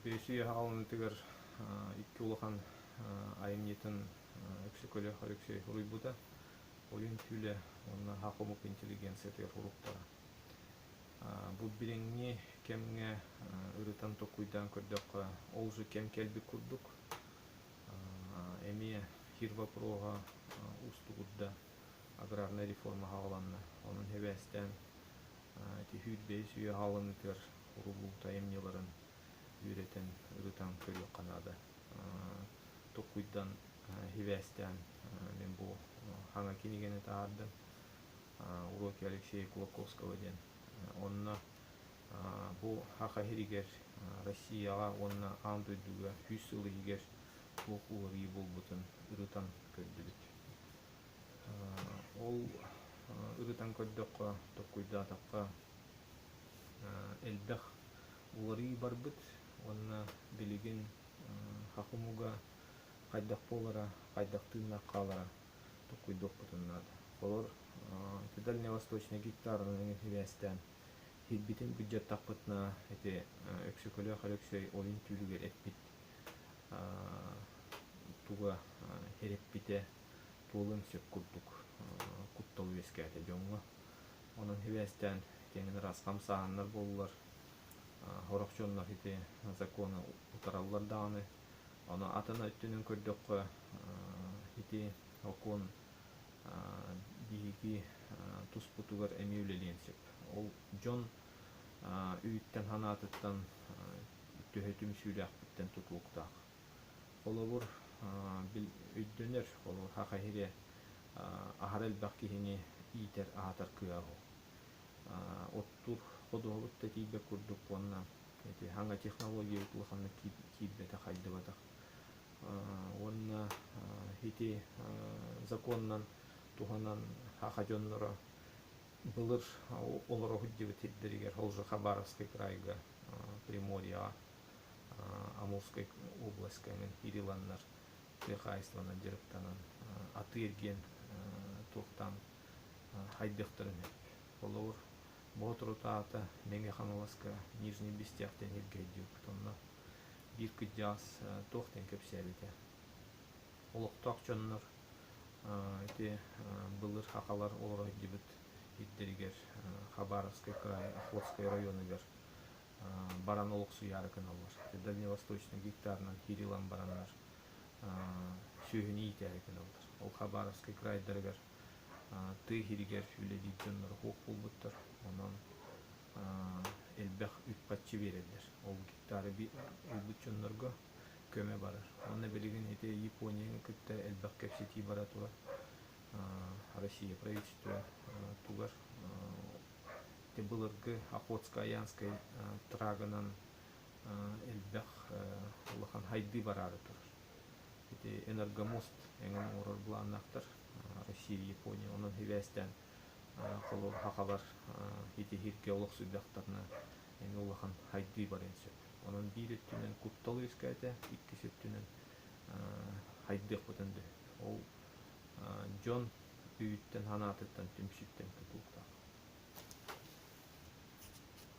Beşi halını tıgar iki ulakan ayımyetin öksükölü harıksey huruybuda oyun tüyle onunla hakomuk inteligensiya tıgar huruktara. Bu birinci kemge ırıtan tokuydan kördük olcu kem kelbi kurduk. Emiye hirva proga ustugudda agrarna reforma hağlanna. Onun hevesten hüd beşi halını tıgar hurubulta emnilerin üreten ırıtan körüyor kanada. Tokuydan hevesten men bu hanga kinigeni taardım. Uroki Alexey Kulakovskого den. Onna bu haka hiriger Россияга онна андойдуга 100 yıl higer okuları iyi bulbutun ırıtan kördülük. Ol ırıtan kördükka tokuyda takka elbэх улары барбыт, онна билигин хакумуга кайдак болара, кайдак тыынна калара токуйдок бутуннады. Олар Дальневосточный гектарының хивестен хидбитин бюджет таппытна эти өксөкөлө халөксөй ойын түүлүгер эппит туга хереппите туулун сөп курдук кутталуу эскәте жоңго. Onun hivestен теңин рас камсааннар болулар. Хорокчоннар хите законы утараллар даганы. Аны атына өттүнүн көрдөккө хите окон биги туспутугар эмиүлеленсеп. Ол жон үйттен ханатыттан төһөтүм сүйләхпиттен тутулуктак. Оловур бил өйдөнөр, олор хакахире ахарел баккихини итер ахатар кыагу. Оттур ходугутта тийбе курдук онна. Эти ханга технология утлаханна кийбете хайдыбатак. Онна хити законнан туханан хахажоннора былыр олора худжибы тиддеригер холжа Хабаровский крайга Приморья Амурской областька ириланнар техайстванан жырыктанан атырген тухтан хайдыктырын олор Ботрутата Меңехановска Нижний Бестяхтен иргедюк тонна бир кыджас тохтен кепсебите олоктак чоннор эти былыр хакалар олора жибит иддеригер Хабаровский край Охотский районыгер баран олоксу ярыкын алар. Дальневосточный гектарынан хирилан барандар сүйүнү итәрикын алар. Ол Хабаровский крайдыргер ты хиригер үле диджоннор хук булбуттар. Онан элбэх үппатчы берелдер. Ол гектары би үлбүтчоннорго көмө барар. Онна билигин эти Япония кытта элбэх кепсити баратуа. Россия правительство тугар те былыргы Охотско-Янской трагынан элбэх улахан хайды барары тур. Эти энергомост эңен орор буланнактар Россия, Япония, онун хивестен колор хакалар эти хирке олох сүддактарына эң улахан хайды бар энсеп. Онун бир өттүнөн кутталуу эскәте, икки сөттүнөн хайдык бутунду. Ол Джон үйттен ханатыттан түмсүттен тутулукта.